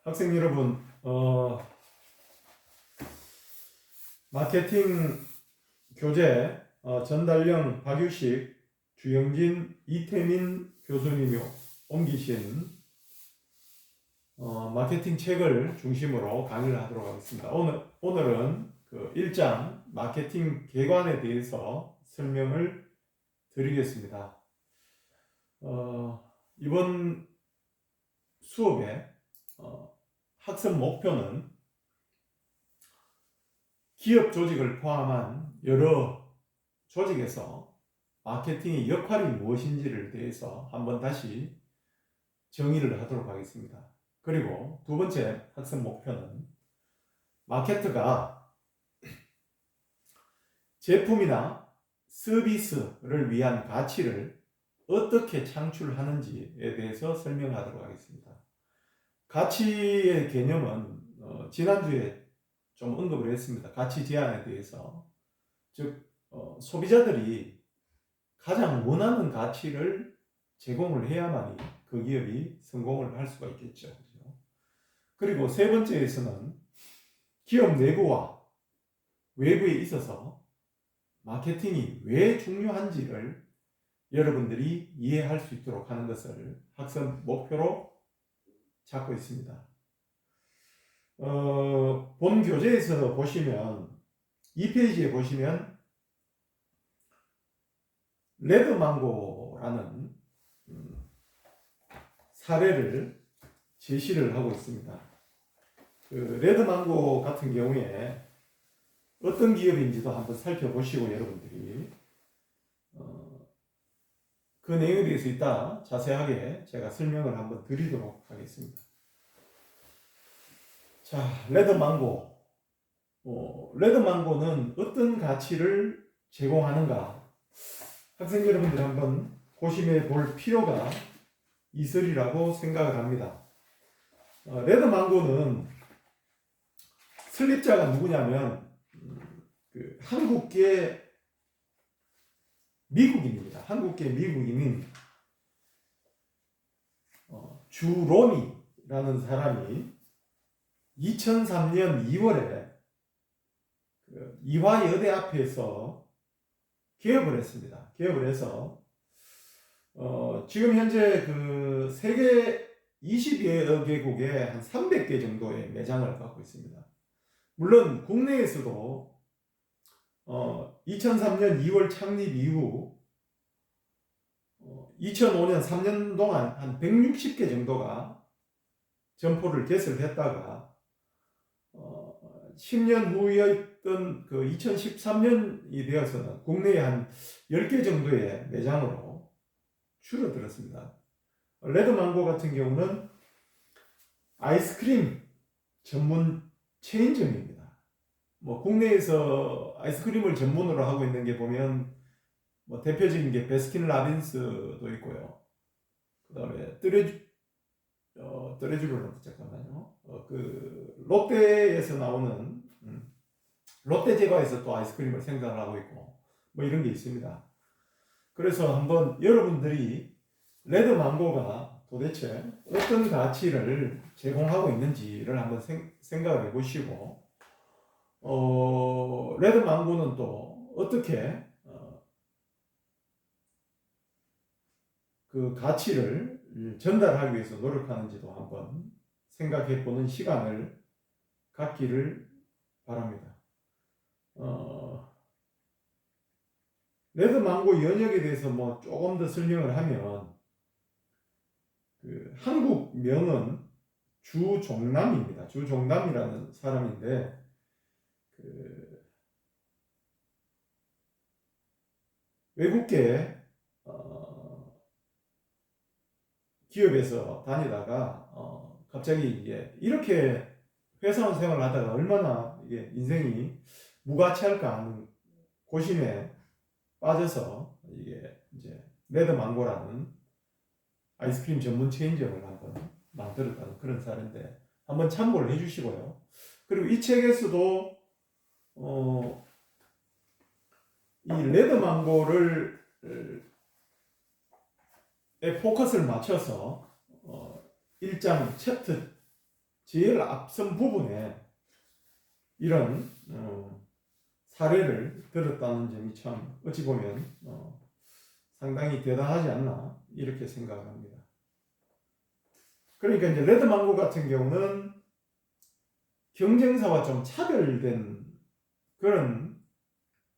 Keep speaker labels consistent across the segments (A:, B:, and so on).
A: 학생 여러분, 마케팅 교재 전달령 박유식, 주영진, 이태민 교수님이 옮기신 마케팅 책을 중심으로 강의를 하도록 하겠습니다. 오늘은 그 1장 마케팅 개관에 대해서 설명을 드리겠습니다. 이번 수업에 학습 목표는 기업 조직을 포함한 여러 조직에서 마케팅의 역할이 무엇인지를 대해서 한번 다시 정의를 하도록 하겠습니다. 그리고 두 번째 학습 목표는 마케터가 제품이나 서비스를 위한 가치를 어떻게 창출하는지에 대해서 설명하도록 하겠습니다. 가치의 개념은 지난주에 좀 언급을 했습니다. 가치 제한에 대해서. 즉 소비자들이 가장 원하는 가치를 제공을 해야만이 그 기업이 성공을 할 수가 있겠죠. 그리고 세 번째에서는 기업 내부와 외부에 있어서 마케팅이 왜 중요한지를 여러분들이 이해할 수 있도록 하는 것을 학습 목표로 잡고 있습니다. 본 교재에서 보시면 2페이지에 보시면 레드망고라는 사례를 제시를 하고 있습니다. 그 레드망고 같은 경우에 어떤 기업인지도 한번 살펴보시고 여러분들이 그 내용에 대해서 이따 자세하게 제가 설명을 한번 드리도록 하겠습니다. 자, 레드망고. 레드망고는 어떤 가치를 제공하는가? 학생 여러분들 한번 고심해 볼 필요가 있으리라고 생각을 합니다. 레드망고는 설립자가 누구냐면 그 한국계 미국인입니다. 한국계 미국인인 주로미라는 사람이 2003년 2월에 그 이화여대 앞에서 개업을 했습니다. 개업을 해서 지금 현재 그 세계 20여 개국에 한 300개 정도의 매장을 갖고 있습니다. 물론 국내에서도 2003년 2월 창립 이후 2005년 3년 동안 한 160개 정도가 점포를 개설했다가 10년 후였던 그 2013년이 되어서는 국내에 한 10개 정도의 매장으로 줄어들었습니다. 레드망고 같은 경우는 아이스크림 전문 체인점입니다. 뭐 국내에서 아이스크림을 전문으로 하고 있는 게 보면 뭐 대표적인 게 베스킨라빈스도 있고요. 그다음에 뜨레쥬르는 잠깐만요. 그 롯데에서 나오는 롯데 제과에서 또 아이스크림을 생산하고 있고 뭐 이런 게 있습니다. 그래서 한번 여러분들이 레드망고가 도대체 어떤 가치를 제공하고 있는지를 한번 생각을 해보시고 레드망고는 또 어떻게 그 가치를 전달하기 위해서 노력하는지도 한번 생각해 보는 시간을 갖기를 바랍니다. 레드망고 연역에 대해서 뭐 조금 더 설명을 하면 그 한국명은 주종남입니다. 주종남이라는 사람인데 그 외국계 기업에서 다니다가 갑자기 이게 이렇게 회사원 생활을 하다가 얼마나 이게 인생이 무가치할까 하는 고심에 빠져서 이게 이제 레드망고라는 아이스크림 전문 체인점을 한번 만들었다는 그런 사례인데 한번 참고를 해주시고요. 그리고 이 책에서도 이 레드망고를 포커스를 맞춰서 1장 챕터 제일 앞선 부분에 이런 사례를 들었다는 점이 참 어찌 보면 상당히 대단하지 않나 이렇게 생각합니다. 그러니까 이제 레드망고 같은 경우는 경쟁사와 좀 차별된 그런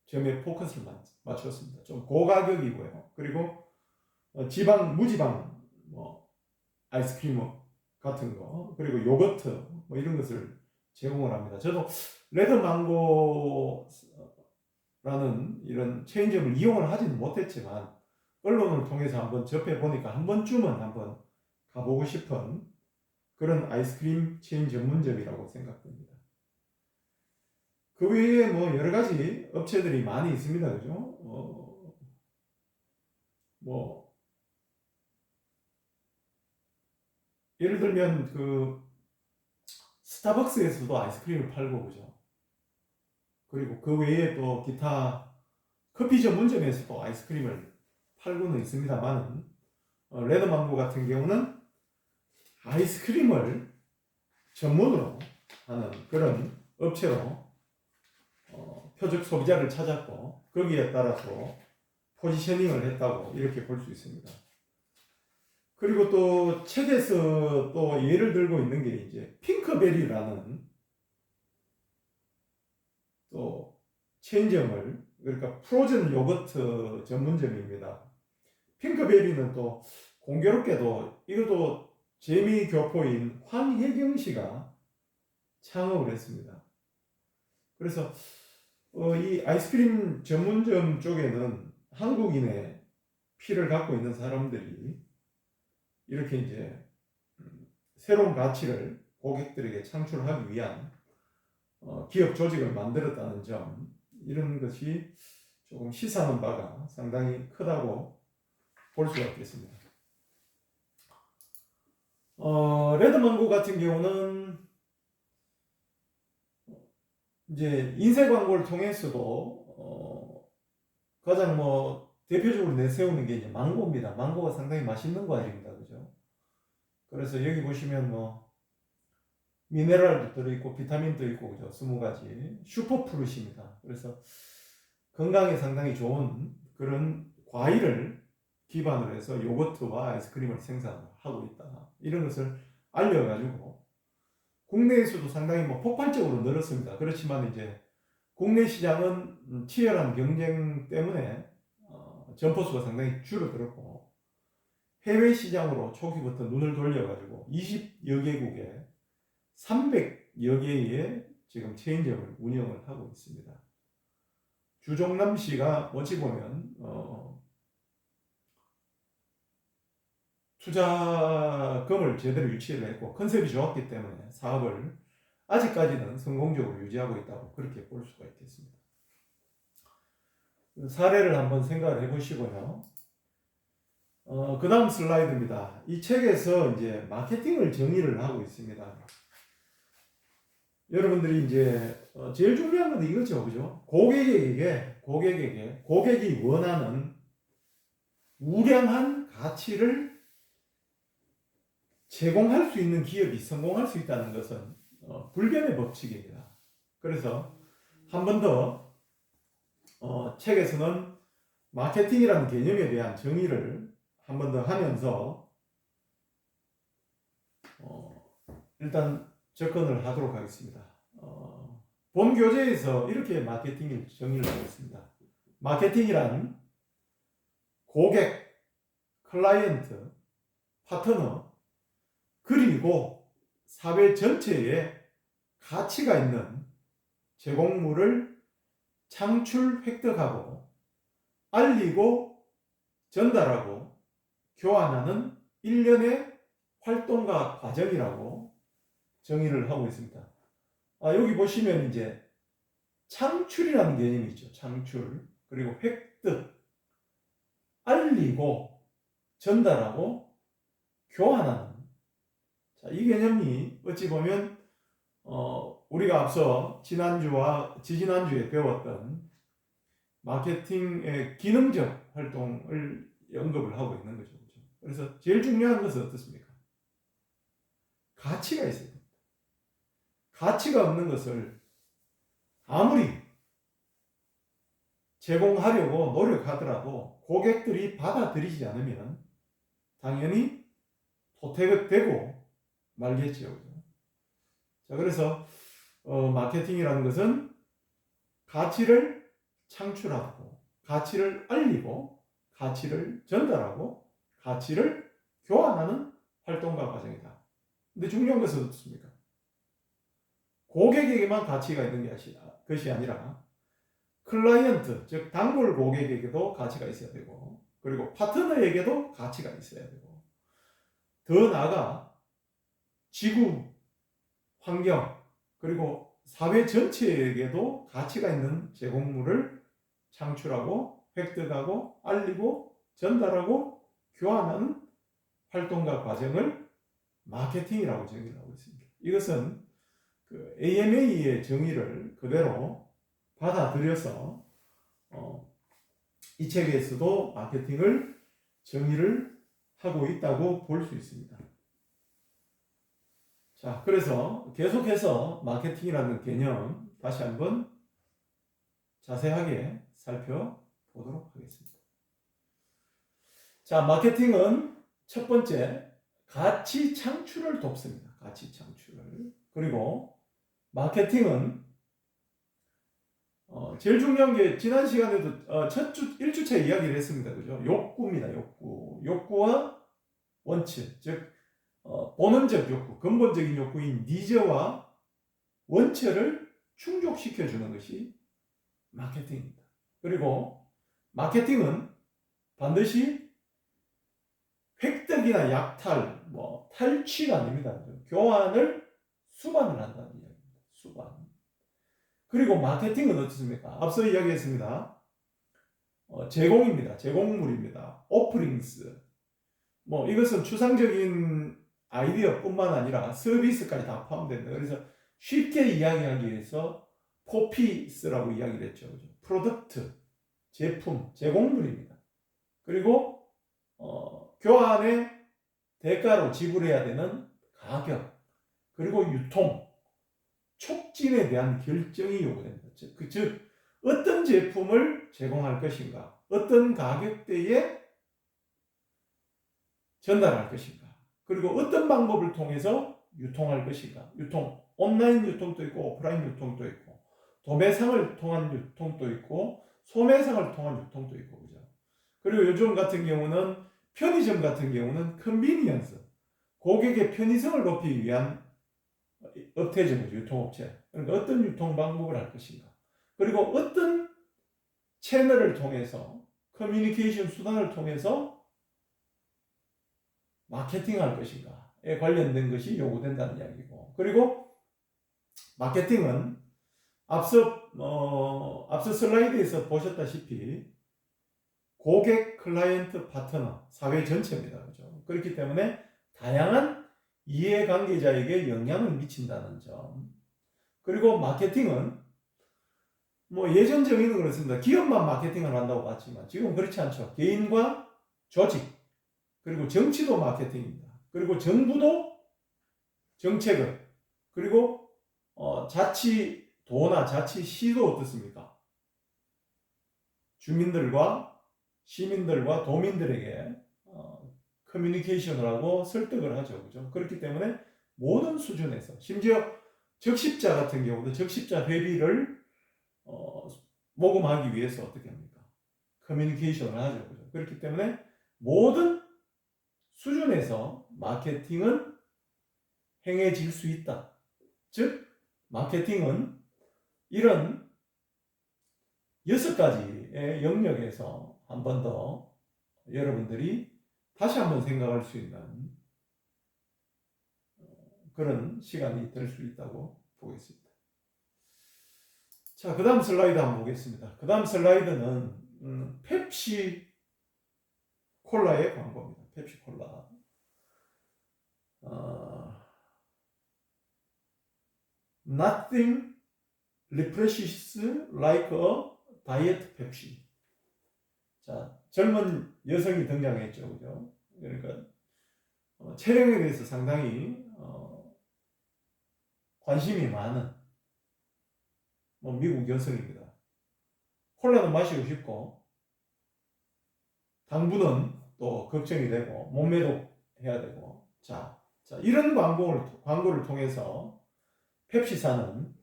A: 점에 포커스를 맞췄습니다. 좀 고가격이고요. 그리고 지방, 무지방 뭐 아이스크림 같은 거, 그리고 요거트 뭐 이런 것을 제공을 합니다. 저도 레드망고라는 이런 체인점을 이용을 하지는 못했지만 언론을 통해서 한번 접해 보니까 한 번쯤은 한번 가보고 싶은 그런 아이스크림 체인 전문점이라고 생각됩니다. 그 외에 뭐 여러 가지 업체들이 많이 있습니다. 그죠? 뭐 예를 들면 그 스타벅스에서도 아이스크림을 팔고 그죠? 그리고 그 외에 또 기타 커피 전문점에서도 아이스크림을 팔고는 있습니다만 레드망고 같은 경우는 아이스크림을 전문으로 하는 그런 업체로 표적 소비자를 찾았고 거기에 따라서 포지셔닝을 했다고 이렇게 볼 수 있습니다. 그리고 또 책에서 또 예를 들고 있는 게 이제 핑크베리라는 또 체인점을, 그러니까 프로즌 요거트 전문점입니다. 핑크베리는 또 공교롭게도 이것도 재미교포인 황혜경 씨가 창업을 했습니다. 그래서 이 아이스크림 전문점 쪽에는 한국인의 피를 갖고 있는 사람들이 이렇게 이제 새로운 가치를 고객들에게 창출하기 위한 기업 조직을 만들었다는 점, 이런 것이 조금 시사하는 바가 상당히 크다고 볼 수가 있겠습니다. 레드망고 같은 경우는 이제 인쇄 광고를 통해서도 가장 뭐 대표적으로 내세우는 게 이제 망고입니다. 망고가 상당히 맛있는 과일입니다. 그죠? 그래서 여기 보시면 뭐 미네랄도 들어있고 비타민도 있고 그죠? 20가지 슈퍼프루시입니다. 그래서 건강에 상당히 좋은 그런 과일을 기반으로 해서 요거트와 아이스크림을 생산하고 있다. 이런 것을 알려가지고 국내에서도 상당히 뭐 폭발적으로 늘었습니다. 그렇지만 이제 국내 시장은 치열한 경쟁 때문에 점포수가 상당히 줄어들었고 해외 시장으로 초기부터 눈을 돌려가지고 20여 개국에 300여 개의 지금 체인점을 운영을 하고 있습니다. 주종남 씨가 어찌 보면 투자금을 제대로 유치를 했고 컨셉이 좋았기 때문에 사업을 아직까지는 성공적으로 유지하고 있다고 그렇게 볼 수가 있겠습니다. 사례를 한번 생각을 해보시고요. 그 다음 슬라이드입니다. 이 책에서 이제 마케팅을 정의를 하고 있습니다. 여러분들이 이제 제일 중요한 건 이거죠, 그죠? 고객이 원하는 우량한 가치를 제공할 수 있는 기업이 성공할 수 있다는 것은 불변의 법칙입니다. 그래서 한 번 더 책에서는 마케팅이라는 개념에 대한 정의를 한 번 더 하면서 일단 접근을 하도록 하겠습니다. 본 교재에서 이렇게 마케팅을 정의를 하고 있습니다. 마케팅이란 고객, 클라이언트, 파트너, 그리고 사회 전체에 가치가 있는 제공물을 창출, 획득하고 알리고 전달하고 교환하는 일련의 활동과 과정이라고 정의를 하고 있습니다. 여기 보시면 이제 창출이라는 개념이 있죠. 창출, 그리고 획득, 알리고 전달하고 교환하는, 자, 이 개념이 어찌 보면 우리가 앞서 지난주와 지지난주에 배웠던 마케팅의 기능적 활동을 언급을 하고 있는 거죠. 그래서 제일 중요한 것은 어떻습니까? 가치가 있어야 됩니다. 가치가 없는 것을 아무리 제공하려고 노력하더라도 고객들이 받아들이지 않으면 당연히 토태되고 말겠지요. 자, 그래서 마케팅이라는 것은 가치를 창출하고, 가치를 알리고, 가치를 전달하고, 가치를 교환하는 활동과 과정이다. 근데 중요한 것은 어떻습니까? 고객에게만 가치가 있는 것이 아니라 클라이언트, 즉 단골 고객에게도 가치가 있어야 되고, 그리고 파트너에게도 가치가 있어야 되고, 더 나아가 지구, 환경, 그리고 사회 전체에게도 가치가 있는 제공물을 창출하고, 획득하고, 알리고, 전달하고, 교환하는 활동과 과정을 마케팅이라고 정의를 하고 있습니다. 이것은 그 AMA의 정의를 그대로 받아들여서 이 책에서도 마케팅을 정의를 하고 있다고 볼 수 있습니다. 자, 그래서 계속해서 마케팅이라는 개념 다시 한번 자세하게 살펴보도록 하겠습니다. 자, 마케팅은 첫 번째, 가치 창출을 돕습니다. 가치 창출을. 그리고 마케팅은 제일 중요한 게 지난 시간에도 1주차 이야기를 했습니다. 그죠? 욕구입니다. 욕구. 욕구와 원칙, 즉 본원적 욕구, 근본적인 욕구인 니즈와 원칙을 충족시켜주는 것이 마케팅입니다. 그리고 마케팅은 반드시 획득이나 약탈, 탈취가 아닙니다. 교환을 수반을 한다는 이야기입니다. 수반. 그리고 마케팅은 어떻습니까? 앞서 이야기했습니다. 제공입니다. 제공물입니다. 오프닝스. 이것은 추상적인 아이디어뿐만 아니라 서비스까지 다 포함된다. 그래서 쉽게 이야기하기 위해서 포피스라고 이야기를 했죠. 그죠? 프로덕트, 제품, 제공물입니다. 그리고 교환의 대가로 지불해야 되는 가격, 그리고 유통, 촉진에 대한 결정이 요구됩니다. 즉 어떤 제품을 제공할 것인가, 어떤 가격대에 전달할 것인가, 그리고 어떤 방법을 통해서 유통할 것인가. 유통, 온라인 유통도 있고 오프라인 유통도 있고, 도매상을 통한 유통도 있고 소매상을 통한 유통도 있고, 그죠? 그리고 요즘 같은 경우는 편의점 같은 경우는 컨비니언스, 고객의 편의성을 높이기 위한 업체죠, 유통업체. 그러니까 어떤 유통 방법을 할 것인가, 그리고 어떤 채널을 통해서, 커뮤니케이션 수단을 통해서 마케팅할 것인가에 관련된 것이 요구된다는 이야기고, 그리고 마케팅은 앞서 슬라이드에서 보셨다시피 고객, 클라이언트, 파트너, 사회 전체입니다. 그죠? 그렇기 때문에 다양한 이해관계자에게 영향을 미친다는 점. 그리고 마케팅은 예전 정의는 그렇습니다. 기업만 마케팅을 한다고 봤지만 지금 그렇지 않죠. 개인과 조직, 그리고 정치도 마케팅입니다. 그리고 정부도 정책을, 그리고 자치도나 자치시도 어떻습니까? 주민들과 시민들과 도민들에게 커뮤니케이션을 하고 설득을 하죠. 그죠? 그렇기 때문에 모든 수준에서, 심지어 적십자 같은 경우도 적십자 회비를 모금하기 위해서 어떻게 합니까? 커뮤니케이션을 하죠. 그죠? 그렇기 때문에 모든 수준에서 마케팅은 행해질 수 있다. 즉, 마케팅은 이런 6가지의 영역에서 한 번 더 여러분들이 다시 한번 생각할 수 있는 그런 시간이 될 수 있다고 보겠습니다. 자, 그 다음 슬라이드 한번 보겠습니다. 그 다음 슬라이드는 펩시 콜라의 광고입니다. 펩시 콜라. Nothing refreshes like a diet Pepsi. 자, 젊은 여성이 등장했죠. 그죠? 그러니까 체력에 대해서 상당히 관심이 많은 미국 여성입니다. 콜라는 마시고 싶고 당분은 또 걱정이 되고 몸매도 해야 되고 자 이런 광고를 통해서 펩시사는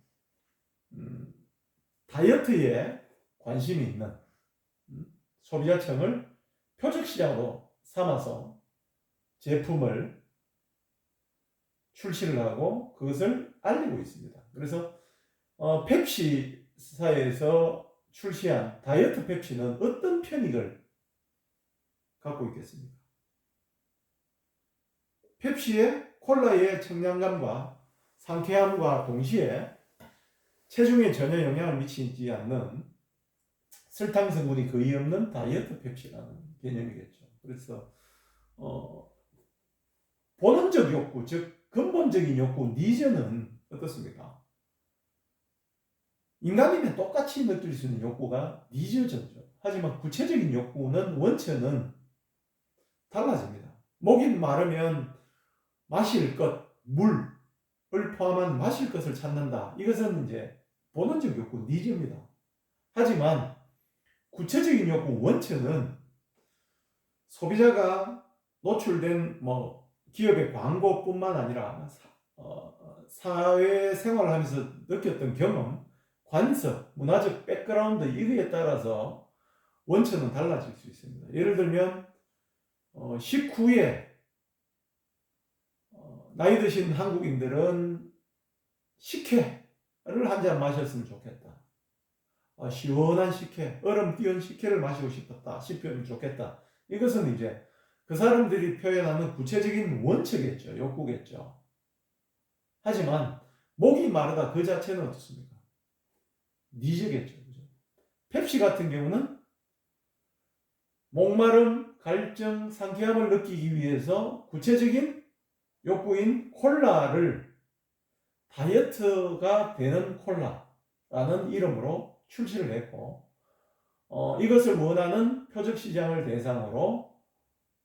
A: 다이어트에 관심이 있는 소비자층을 표적시장으로 삼아서 제품을 출시를 하고 그것을 알리고 있습니다. 그래서 펩시사에서 출시한 다이어트 펩시는 어떤 편익을 갖고 있겠습니까? 펩시의 콜라의 청량감과 상쾌함과 동시에 체중에 전혀 영향을 미치지 않는 설탕 성분이 거의 없는 다이어트 펩시라는 개념이겠죠. 그래서 본원적 욕구, 즉 근본적인 욕구, 니즈는 어떻습니까? 인간이면 똑같이 느낄 수 있는 욕구가 니즈죠. 하지만 구체적인 욕구는 원천은 달라집니다. 목이 마르면 마실 것, 물을 포함한 마실 것을 찾는다. 이것은 이제 본원적 욕구, 니즈입니다. 하지만 구체적인 욕구, 원천은 소비자가 노출된 기업의 광고뿐만 아니라 사회 생활을 하면서 느꼈던 경험, 관습, 문화적 백그라운드 이거에 따라서 원천은 달라질 수 있습니다. 예를 들면 식후에 나이 드신 한국인들은 식혜를 한 잔 마셨으면 좋겠다. 시원한 식혜, 얼음 띄운 식혜를 마시고 싶으면 좋겠다. 이것은 이제 그 사람들이 표현하는 구체적인 원칙이겠죠. 욕구겠죠. 하지만 목이 마르다 그 자체는 어떻습니까? 니즈겠죠. 그죠? 펩시 같은 경우는 목마름, 갈증, 상쾌함을 느끼기 위해서 구체적인 욕구인 콜라를 다이어트가 되는 콜라라는 이름으로 출시를 했고 이것을 원하는 표적시장을 대상으로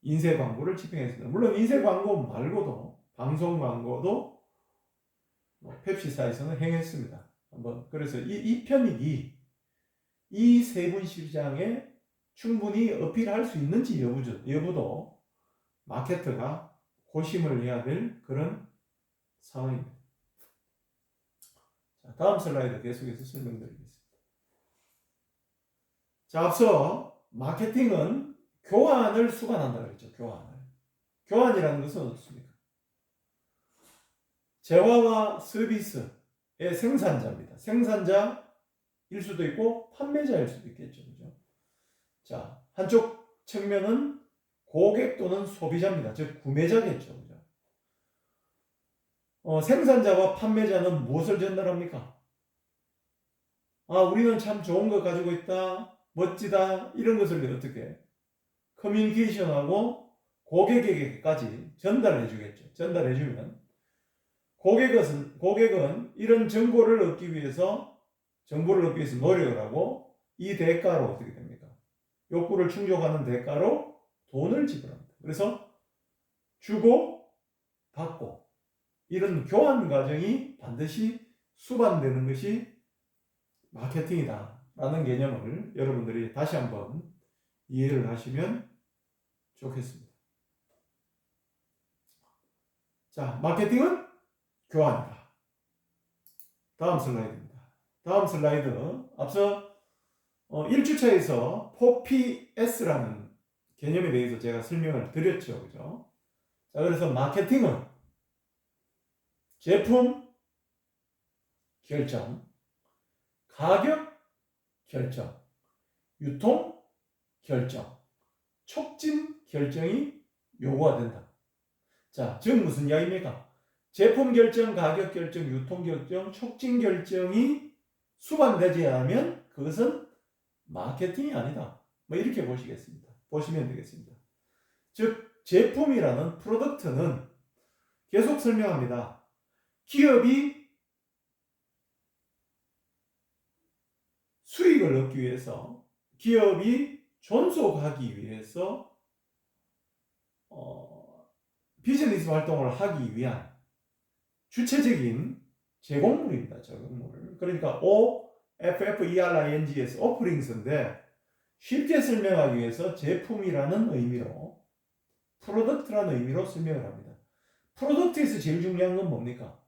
A: 인쇄 광고를 집행했습니다. 물론 인쇄 광고 말고도 방송 광고도 펩시사에서는 행했습니다. 그래서 이 편익이 이 세분 시장에 충분히 어필할 수 있는지 여부도 마케터가 고심을 해야 될 그런 상황입니다. 자, 다음 슬라이드 계속해서 설명드리겠습니다. 자, 앞서 마케팅은 교환을 수반한다 그랬죠. 교환이라는 것은 어떻습니까? 재화와 서비스의 생산자입니다. 생산자일 수도 있고 판매자일 수도 있겠죠. 그죠? 자, 한쪽 측면은 고객 또는 소비자입니다. 즉 구매자겠죠. 그죠? 생산자와 판매자는 무엇을 전달합니까? 우리는 참 좋은 거 가지고 있다, 멋지다, 이런 것을 어떻게 커뮤니케이션하고 고객에게까지 전달해 주겠죠. 전달해 주면 고객은 이런 정보를 얻기 위해서 노력을 하고 이 대가로 어떻게 됩니까? 욕구를 충족하는 대가로 돈을 지불합니다. 그래서 주고 받고 이런 교환 과정이 반드시 수반되는 것이 마케팅이다 라는 개념을 여러분들이 다시 한번 이해를 하시면 좋겠습니다. 자, 마케팅은 교환이다. 다음 슬라이드입니다. 다음 슬라이드 앞서 1주차에서 4PS라는 개념에 대해서 제가 설명을 드렸죠. 그죠? 자, 그래서 마케팅은 제품 결정, 가격 결정, 유통 결정, 촉진 결정이 요구가 된다. 자, 즉 무슨 이야기입니까? 제품 결정, 가격 결정, 유통 결정, 촉진 결정이 수반되지 않으면 그것은 마케팅이 아니다. 이렇게 보시면 되겠습니다. 즉 제품이라는 프로덕트는 계속 설명합니다. 기업이 수익을 얻기 위해서, 기업이 존속하기 위해서 비즈니스 활동을 하기 위한 주체적인 제공물입니다. 제공물. 그러니까 OFFERING에서 offering인데 쉽게 설명하기 위해서 제품이라는 의미로 프로덕트라는 의미로 설명을 합니다. 프로덕트에서 제일 중요한 건 뭡니까?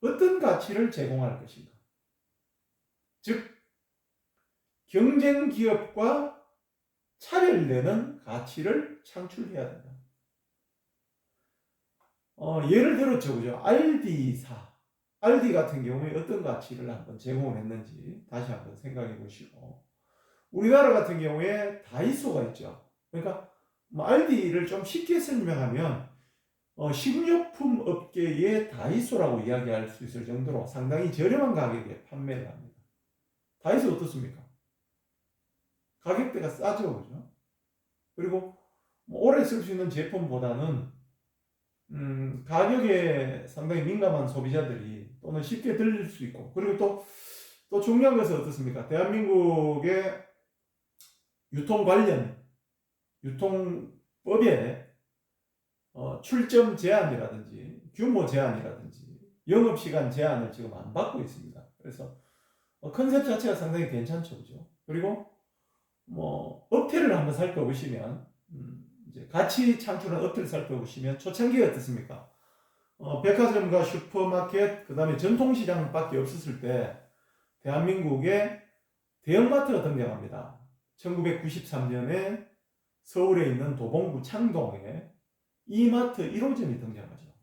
A: 어떤 가치를 제공할 것인가. 즉 경쟁 기업과 차별되는 가치를 창출해야 된다. 예를 들었죠, 그죠? 알디사. 알디 같은 경우에 어떤 가치를 한번 제공을 했는지 다시 한번 생각해 보시고, 우리나라 같은 경우에 다이소가 있죠. 그러니까 알디를 좀 쉽게 설명하면 식료품 업계의 다이소라고 이야기할 수 있을 정도로 상당히 저렴한 가격에 판매를 합니다. 다이소 어떻습니까? 가격대가 싸죠, 그죠? 그리고 오래 쓸 수 있는 제품보다는 가격에 상당히 민감한 소비자들이 또는 쉽게 들릴 수 있고, 그리고 또 중요한 것은 어떻습니까? 대한민국의 유통 관련, 유통법에 출점 제한이라든지 규모 제한이라든지 영업시간 제한을 지금 안 받고 있습니다. 그래서 컨셉 자체가 상당히 괜찮죠, 그죠? 그리고 업태를 한번 살펴보시면 이제 가치 창출한 업태를 살펴보시면 초창기에 어떻습니까? 백화점과 슈퍼마켓, 그 다음에 전통시장밖에 없었을 때 대한민국에 대형마트가 등장합니다. 1993년에 서울에 있는 도봉구 창동에 이마트 1호점이 등장하죠.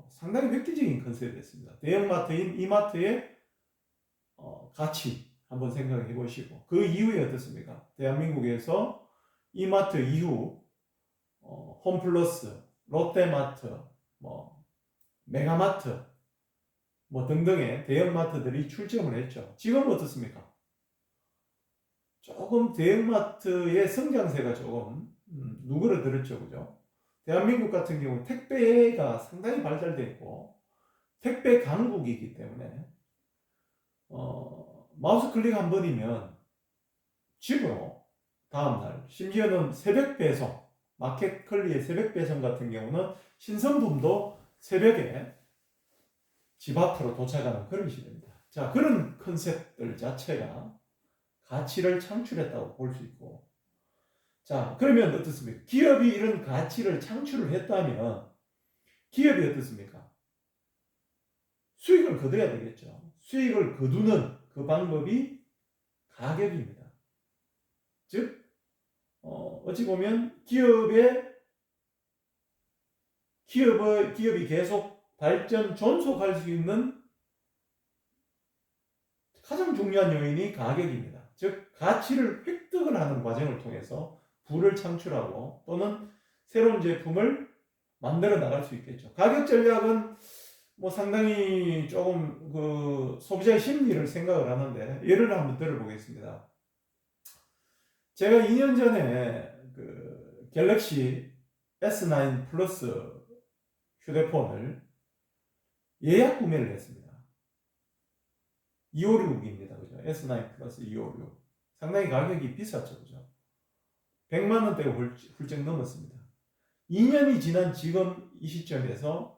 A: 상당히 획기적인 컨셉이었습니다. 대형마트인 이마트의 가치 한번 생각해 보시고, 그 이후에 어떻습니까? 대한민국에서 이마트 이후 홈플러스, 롯데마트, 메가마트 등등의 대형마트들이 출점을 했죠. 지금은 어떻습니까? 조금 대형마트의 성장세가 조금 누그러들었죠, 그죠? 대한민국 같은 경우 택배가 상당히 발달되어 있고 택배 강국이기 때문에 마우스 클릭 한 번이면 집으로 다음날, 심지어는 새벽 배송, 마켓컬리의 새벽 배송 같은 경우는 신선품도 새벽에 집 앞으로 도착하는 그런 시대입니다. 자, 그런 컨셉들 자체가 가치를 창출했다고 볼 수 있고, 자, 그러면 어떻습니까? 기업이 이런 가치를 창출을 했다면 기업이 어떻습니까? 수익을 거둬야 되겠죠. 수익을 거두는 그 방법이 가격입니다. 즉 어찌 보면 기업이 계속 발전, 존속할 수 있는 가장 중요한 요인이 가격입니다. 즉 가치를 획득을 하는 과정을 통해서 부를 창출하고 또는 새로운 제품을 만들어 나갈 수 있겠죠. 가격 전략은 상당히 조금 그 소비자의 심리를 생각을 하는데, 예를 한번 들어보겠습니다. 제가 2년 전에 그 갤럭시 S9 플러스 휴대폰을 예약 구매를 했습니다. 256입니다. 그죠? S9 플러스 256. 상당히 가격이 비쌌죠. 그죠? 100만 원대가 훌쩍 넘었습니다. 2년이 지난 지금 이 시점에서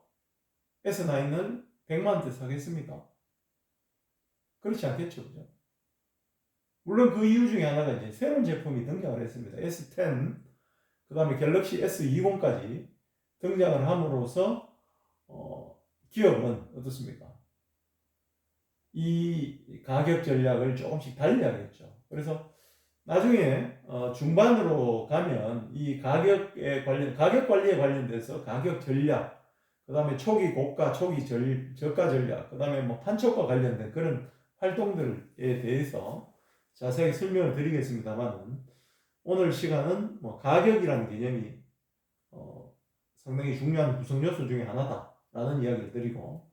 A: S9을 100만 원대 사겠습니까? 그렇지 않겠죠. 그죠? 물론 그 이유 중에 하나가 이제 새로운 제품이 등장을 했습니다. S10, 그 다음에 갤럭시 S20까지 등장을 함으로써 기업은 어떻습니까? 이 가격 전략을 조금씩 달리하겠죠. 그래서 나중에 중반으로 가면 이 가격 관리에 관련돼서 가격 전략, 그 다음에 초기 고가, 초기 저가 전략, 그 다음에 판촉과 관련된 그런 활동들에 대해서 자세하게 설명을 드리겠습니다만, 오늘 시간은 가격이라는 개념이 상당히 중요한 구성 요소 중에 하나다라는 이야기를 드리고,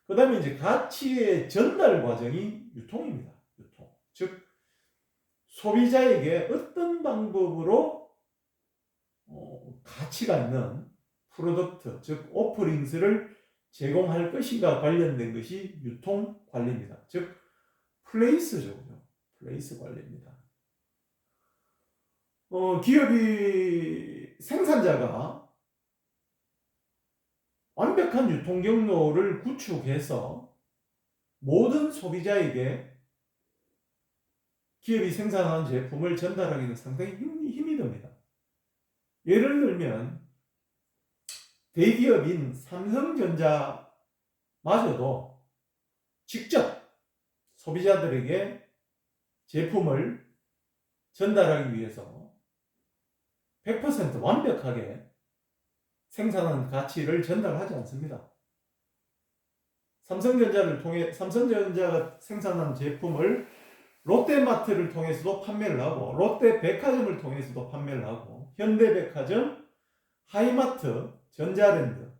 A: 그 다음에 이제 가치의 전달 과정이 유통입니다. 유통. 즉, 소비자에게 어떤 방법으로 가치가 있는 프로덕트, 즉, 오퍼링스를 제공할 것인가 관련된 것이 유통 관리입니다. 즉, 플레이스죠. 플레이스 관리입니다. 기업이 생산자가 완벽한 유통 경로를 구축해서 모든 소비자에게 기업이 생산한 제품을 전달하기는 상당히 힘이 듭니다. 예를 들면 대기업인 삼성전자마저도 직접 소비자들에게 제품을 전달하기 위해서 100% 완벽하게 생산한 가치를 전달하지 않습니다. 삼성전자가 생산한 제품을 롯데마트를 통해서도 판매를 하고, 롯데백화점을 통해서도 판매를 하고, 현대백화점, 하이마트, 전자랜드,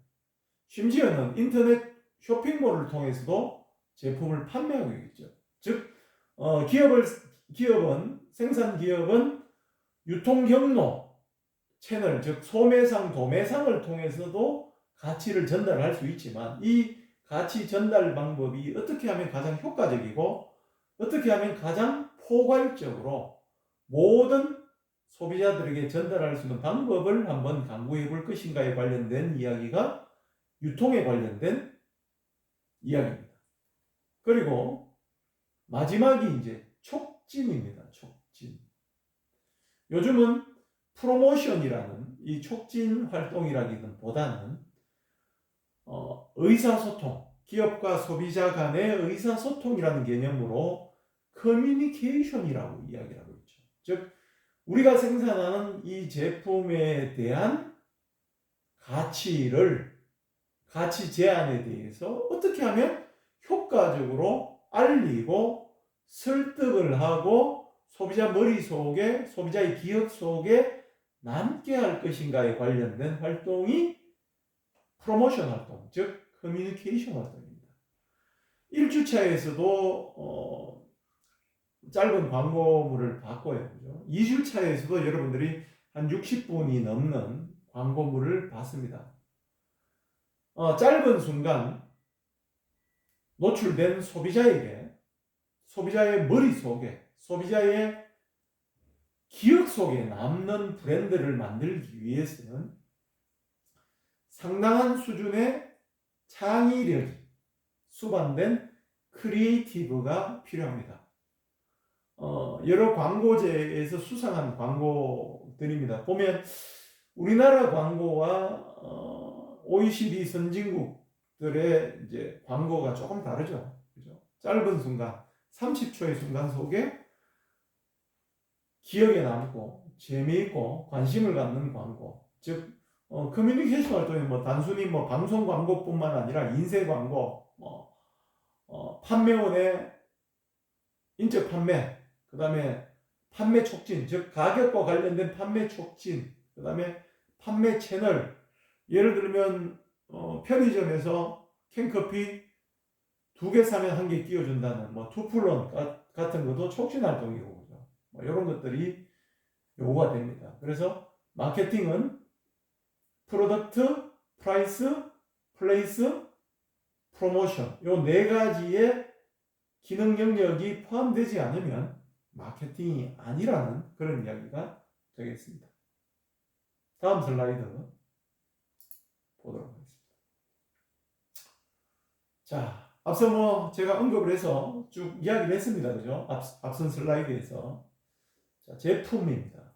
A: 심지어는 인터넷 쇼핑몰을 통해서도 제품을 판매하고 있죠. 즉, 생산 기업은 유통 경로 채널, 즉 소매상, 도매상을 통해서도 가치를 전달할 수 있지만, 이 가치 전달 방법이 어떻게 하면 가장 효과적이고 어떻게 하면 가장 포괄적으로 모든 소비자들에게 전달할 수 있는 방법을 한번 강구해 볼 것인가에 관련된 이야기가 유통에 관련된 이야기입니다. 그리고 마지막이 이제 촉진입니다. 촉진. 요즘은 프로모션이라는 이 촉진 활동이라기보다는 의사소통, 기업과 소비자 간의 의사소통이라는 개념으로 커뮤니케이션이라고 이야기를 하고 있죠. 즉, 우리가 생산하는 이 제품에 대한 가치 제안에 대해서 어떻게 하면 효과적으로 알리고 설득을 하고 소비자 머릿속에, 소비자의 기억 속에 남게 할 것인가에 관련된 활동이 프로모션 활동, 즉 커뮤니케이션 활동입니다. 1주차에서도 짧은 광고물을 바꿔요. 그죠? 2주차에서도 여러분들이 한 60분이 넘는 광고물을 봤습니다. 짧은 순간 노출된 소비자에게, 소비자의 머릿속에, 소비자의 기억 속에 남는 브랜드를 만들기 위해서는 상당한 수준의 창의력이 수반된 크리에이티브가 필요합니다. 여러 광고제에서 수상한 광고들입니다. 보면 우리나라 광고와 OECD 선진국들의 이제 광고가 조금 다르죠. 그죠? 짧은 순간, 30초의 순간 속에 기억에 남고 재미있고 관심을 갖는 광고, 즉 커뮤니케이션 활동이 단순히 방송 광고뿐만 아니라 인쇄 광고, 판매원의 인적 판매, 그 다음에 판매 촉진, 즉 가격과 관련된 판매 촉진, 그 다음에 판매 채널, 예를 들면 편의점에서 캔커피 2개 사면 1개 끼워준다는 투플런 같은 것도 촉진 활동이고, 그죠? 이런 것들이 요구가 됩니다. 그래서 마케팅은 프로덕트, 프라이스, 플레이스, 프로모션, 요 4가지의 기능 영역이 포함되지 않으면 마케팅이 아니라는 그런 이야기가 되겠습니다. 다음 슬라이드 보도록 하겠습니다. 자, 앞서 제가 언급을 해서 쭉 이야기를 했습니다. 그죠? 앞선 슬라이드에서. 자, 제품입니다.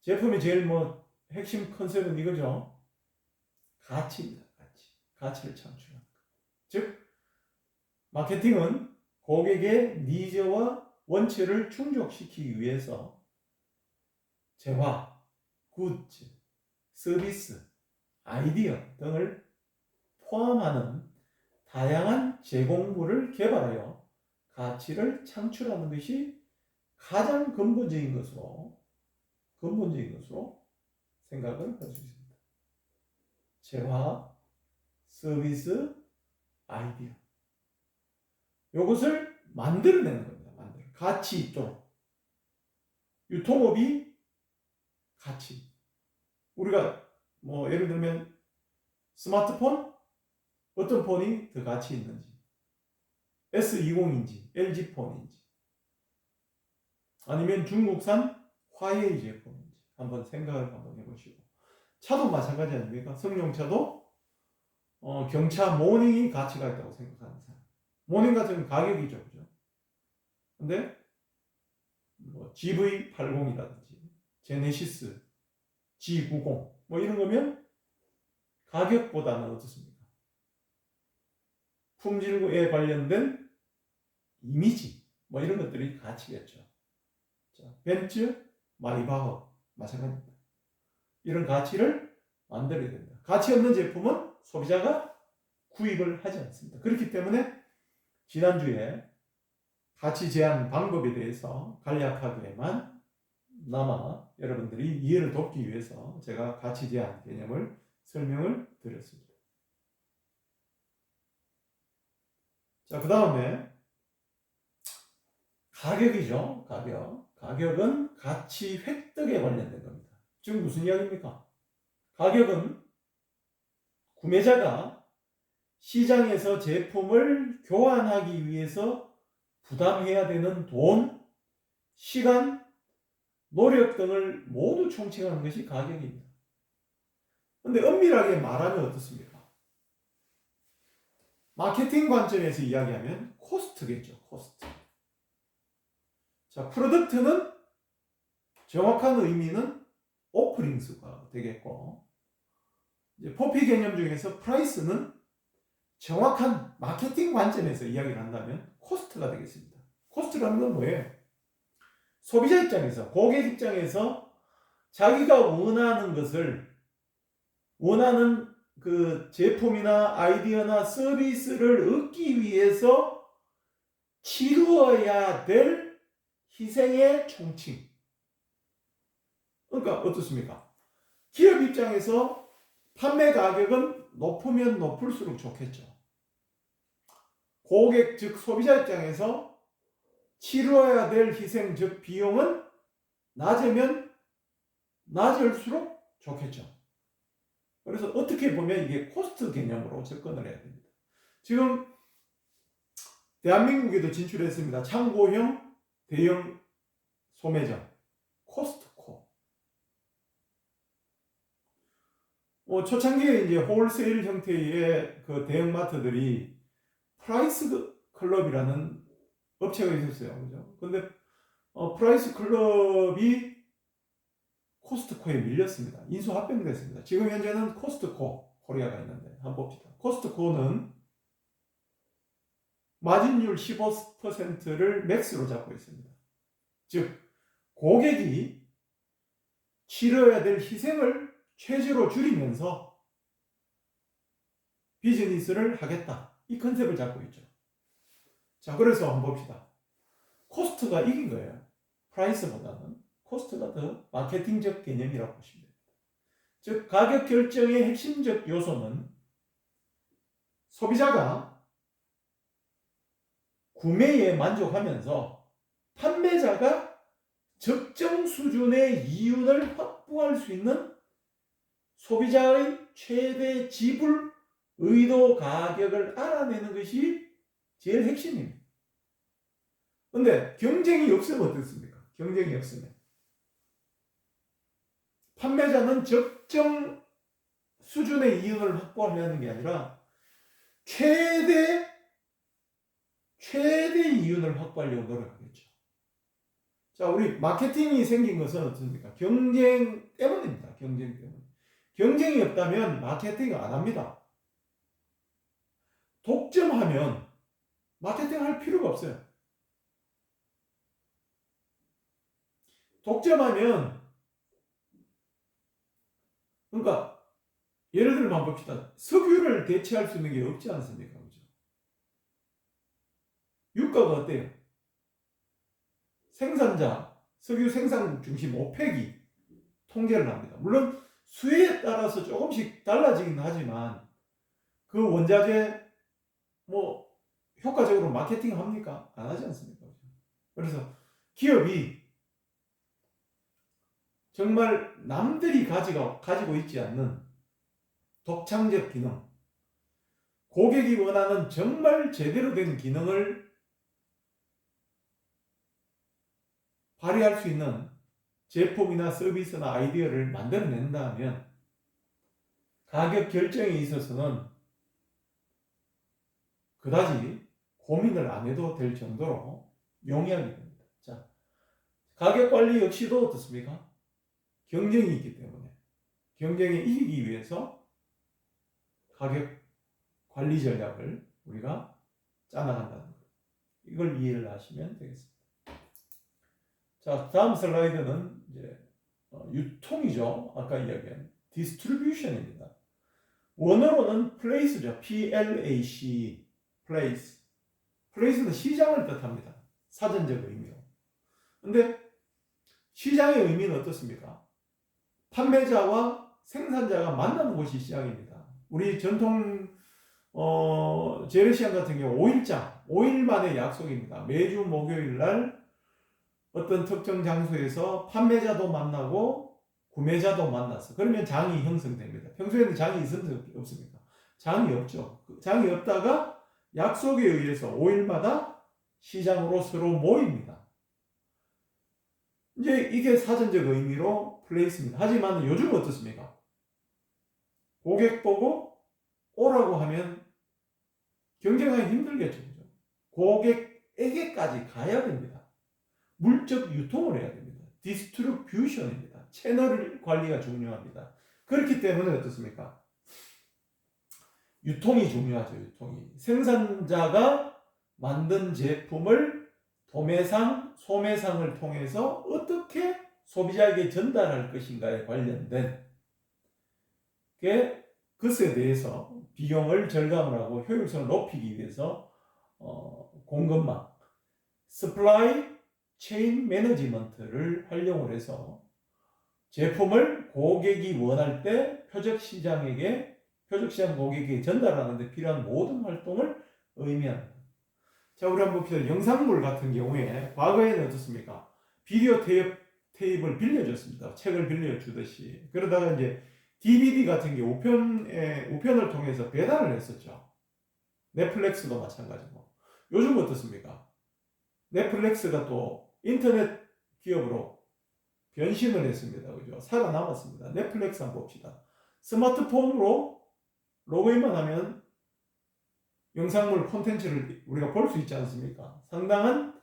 A: 제품이 제일 핵심 컨셉은 이거죠. 가치입니다. 가치를 창출하는 것. 즉, 마케팅은 고객의 니즈와 원치를 충족시키기 위해서 재화, 굿즈, 서비스, 아이디어 등을 포함하는 다양한 제공물을 개발하여 가치를 창출하는 것이 가장 근본적인 것으로 생각을 할 수 있습니다. 재화, 서비스, 아이디어. 이것을 만들어내는 겁니다. 가치 쪽. 유통업이 가치. 우리가 예를 들면 스마트폰? 어떤 폰이 더 가치 있는지. S20인지, LG폰인지. 아니면 중국산 화웨이 제품인지. 한번 생각을 해보시고. 차도 마찬가지 아닙니까? 승용차도 경차 모닝이 가치가 있다고 생각하는 사람. 모닝 같은 경우는 가격이죠. 그죠? 근데 뭐 GV80이라든지 제네시스 G90 뭐 이런 거면 가격보다는 어떻습니까? 품질에 관련된 이미지 뭐 이런 것들이 가치겠죠. 자, 벤츠, 마이바흐 마찬가지입니다. 이런 가치를 만들어야 된다. 가치 없는 제품은 소비자가 구입을 하지 않습니다. 그렇기 때문에 지난주에 가치 제한 방법에 대해서 간략하게만 남아 여러분들이 이해를 돕기 위해서 제가 가치 제한 개념을 설명을 드렸습니다. 자, 그 다음에 가격이죠. 가격은 가치 획득에 관련된 겁니다. 지금 무슨 이야기입니까? 가격은 구매자가 시장에서 제품을 교환하기 위해서 부담해야 되는 돈, 시간, 노력 등을 모두 총칭하는 것이 가격입니다. 그런데 엄밀하게 말하면 어떻습니까? 마케팅 관점에서 이야기하면 코스트겠죠. 코스트. 자, 프로덕트는 정확한 의미는 오프닝수가 되겠고, 이제 포피 개념 중에서 프라이스는 정확한 마케팅 관점에서 이야기를 한다면 코스트가 되겠습니다. 코스트라는 건 뭐예요? 소비자 입장에서, 고객 입장에서 자기가 원하는 것을, 원하는 그 제품이나 아이디어나 서비스를 얻기 위해서 치루어야 될 희생의 총칭. 그러니까 어떻습니까? 기업 입장에서 판매 가격은 높으면 높을수록 좋겠죠. 고객 즉 소비자 입장에서 치루어야 될 희생 즉 비용은 낮으면 낮을수록 좋겠죠. 그래서 어떻게 보면 이게 코스트 개념으로 접근을 해야 됩니다. 지금 대한민국에도 진출했습니다. 창고형 대형 소매점 코스트코. 초창기에 이제 홀세일 형태의 그 대형마트들이 프라이스 클럽이라는 업체가 있었어요. 그죠? 근데 프라이스 클럽이 코스트코에 밀렸습니다. 인수 합병됐습니다. 지금 현재는 코스트코 코리아가 있는데 한번 봅시다. 코스트코는 마진율 15%를 맥스로 잡고 있습니다. 즉 고객이 치러야 될 희생을 최저로 줄이면서 비즈니스를 하겠다. 이 컨셉을 잡고 있죠. 자, 그래서 한번 봅시다. 코스트가 이긴 거예요. 프라이스보다는 코스트가 더 마케팅적 개념이라고 보시면 됩니다. 즉 가격 결정의 핵심적 요소는 소비자가 구매에 만족하면서 판매자가 적정 수준의 이윤을 확보할 수 있는 소비자의 최대 지불 의도 가격을 알아내는 것이 제일 핵심입니다. 그런데 경쟁이 없으면 어떻습니까? 경쟁이 없으면 판매자는 적정 수준의 이윤을 확보하려는 게 아니라 최대 이윤을 확보하려고 노력하겠죠. 자, 우리 마케팅이 생긴 것은 어떻습니까? 경쟁 때문입니다. 경쟁 때문에. 경쟁이 없다면 마케팅을 안 합니다. 독점하면 마케팅 할 필요가 없어요. 독점하면, 그러니까 예를 들면 한번 봅시다. 석유를 대체할 수 있는 게 없지 않습니까? 그죠? 유가가 어때요? 생산자, 석유 생산국 중심 오펙이 통제를 합니다. 물론 수요에 따라서 조금씩 달라지긴 하지만 그 원자재 뭐 효과적으로 마케팅 합니까? 안 하지 않습니까? 그래서 기업이 정말 남들이 가지고 있지 않는 독창적 기능, 고객이 원하는 정말 제대로 된 기능을 발휘할 수 있는 제품이나 서비스나 아이디어를 만들어낸다면 가격 결정에 있어서는 그다지 고민을 안 해도 될 정도로 용이하게 됩니다. 자, 가격 관리 역시도 어떻습니까? 경쟁이 있기 때문에 경쟁에 이기기 위해서 가격 관리 전략을 우리가 짜나간다는 것. 이걸 이해를 하시면 되겠습니다. 자, 다음 슬라이드는 이제 유통이죠. 아까 이야기한 디스트리뷰션입니다. 원어로는 place죠. P-L-A-C, place. place는 시장을 뜻합니다. 사전적 의미로. 근데 시장의 의미는 어떻습니까? 판매자와 생산자가 만나는 곳이 시장입니다. 우리 전통 재래시장 같은 경우 5일장, 5일 만의 약속입니다. 매주 목요일 날 어떤 특정 장소에서 판매자도 만나고 구매자도 만나서 그러면 장이 형성됩니다. 평소에는 장이 없습니까? 장이 없죠. 장이 없다가 약속에 의해서 5일마다 시장으로 서로 모입니다. 이제 이게 사전적 의미로 플레이스입니다. 하지만 요즘 어떻습니까? 고객 보고 오라고 하면 경쟁하기 힘들겠죠. 그죠? 고객에게까지 가야 됩니다. 물적 유통을 해야 됩니다. 디스트리뷰션입니다. 채널 관리가 중요합니다. 그렇기 때문에 어떻습니까? 유통이 중요하죠. 유통이. 생산자가 만든 제품을 도매상, 소매상을 통해서 어떻게 소비자에게 전달할 것인가에 관련된 것에 대해서 비용을 절감을 하고 효율성을 높이기 위해서 공급망, supply chain management를 활용을 해서 제품을 고객이 원할 때 표적시장 고객에게 전달하는 데 필요한 모든 활동을 의미합니다. 자, 우리 한번 봅시다. 영상물 같은 경우에 과거에는 어떻습니까? 비디오 테이프를 빌려줬습니다. 책을 빌려주듯이. 그러다가 이제 DVD 같은 게 우편을 통해서 배달을 했었죠. 넷플릭스도 마찬가지고. 요즘 어떻습니까? 넷플릭스가 또 인터넷 기업으로 변신을 했습니다. 그죠? 살아남았습니다. 넷플릭스 한번 봅시다. 스마트폰으로 로그인만 하면 영상물 콘텐츠를 우리가 볼 수 있지 않습니까? 상당한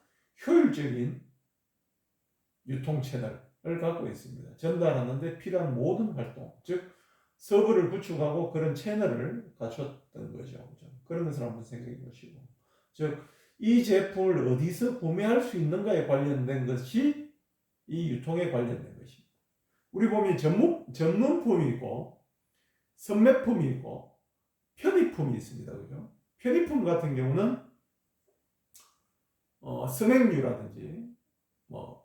A: 효율적인 유통 채널을 갖고 있습니다. 전달하는데 필요한 모든 활동, 즉 서버를 구축하고 그런 채널을 갖췄던 거죠. 그죠? 그런 것을 한번 생각해 보시고, 즉 이 제품을 어디서 구매할 수 있는가에 관련된 것이 이 유통에 관련된 것입니다. 우리 보면 전문품이 있고 선매품이 있고 편의품이 있습니다. 그죠? 편의품 같은 경우는 스낵류라든지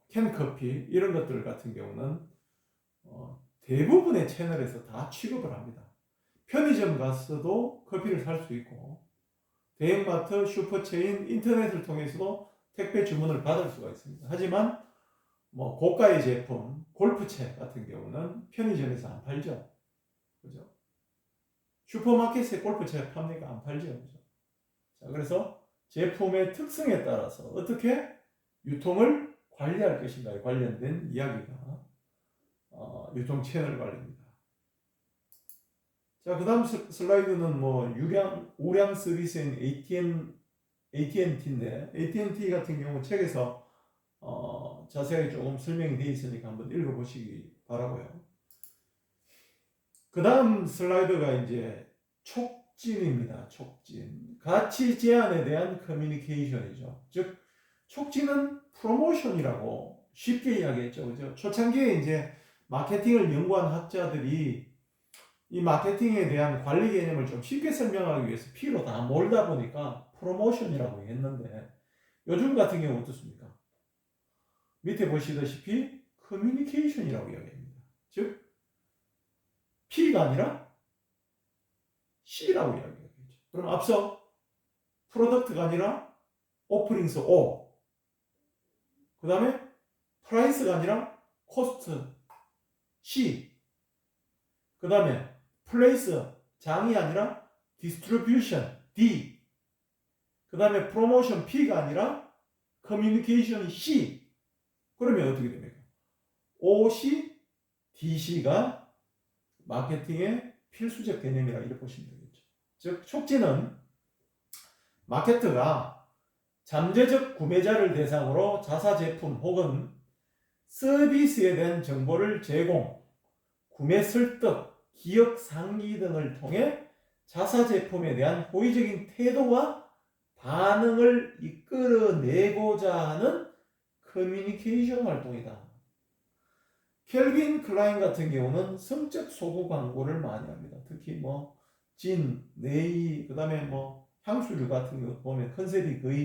A: 캔커피 이런 것들 같은 경우는 대부분의 채널에서 다 취급을 합니다. 편의점 가서도 커피를 살 수 있고 대형마트, 슈퍼체인, 인터넷을 통해서도 택배 주문을 받을 수가 있습니다. 하지만 고가의 제품, 골프채 같은 경우는 편의점에서 안 팔죠. 그죠? 슈퍼마켓에 골프채 팝니까? 안 팔죠. 그죠? 자, 그래서 제품의 특성에 따라서 어떻게 유통을 관리할 것인가에 관련된 이야기가 유통 채널 관리입니다. 자, 그 다음 슬라이드는 우량 서비스인 AT&T인데 AT&T 같은 경우 책에서 자세하게 조금 설명이 되어 있으니까 한번 읽어보시기 바라고요. 그 다음 슬라이드가 이제 촉진입니다. 촉진. 가치 제안에 대한 커뮤니케이션이죠. 즉 촉진은 프로모션이라고 쉽게 이야기했죠. 그죠? 초창기에 이제 마케팅을 연구한 학자들이 이 마케팅에 대한 관리 개념을 좀 쉽게 설명하기 위해서 피로 다 몰다 보니까 프로모션이라고 했는데 요즘 같은 경우 어떻습니까? 밑에 보시다시피 커뮤니케이션이라고 이야기합니다. 즉 P가 아니라 C라고 이야기하겠죠. 그럼 앞서 프로덕트가 아니라 오프닝스 O, 그 다음에 프라이스가 아니라 코스트 C, 그 다음에 플레이스 장이 아니라 디스트리뷰션 D, 그 다음에 프로모션 P가 아니라 커뮤니케이션 C. 그러면 어떻게 됩니까? OC, DC가 마케팅의 필수적 개념이라 이렇게 보시면 되겠죠. 즉 촉진은 마케터가 잠재적 구매자를 대상으로 자사 제품 혹은 서비스에 대한 정보를 제공, 구매 설득, 기억 상기 등을 통해 자사 제품에 대한 호의적인 태도와 반응을 이끌어내고자 하는 커뮤니케이션 활동이다. 켈빈 클라인 같은 경우는 성적 소구 광고를 많이 합니다. 특히 진, 네이, 그 다음에 향수류 같은 거 보면 컨셉이 거의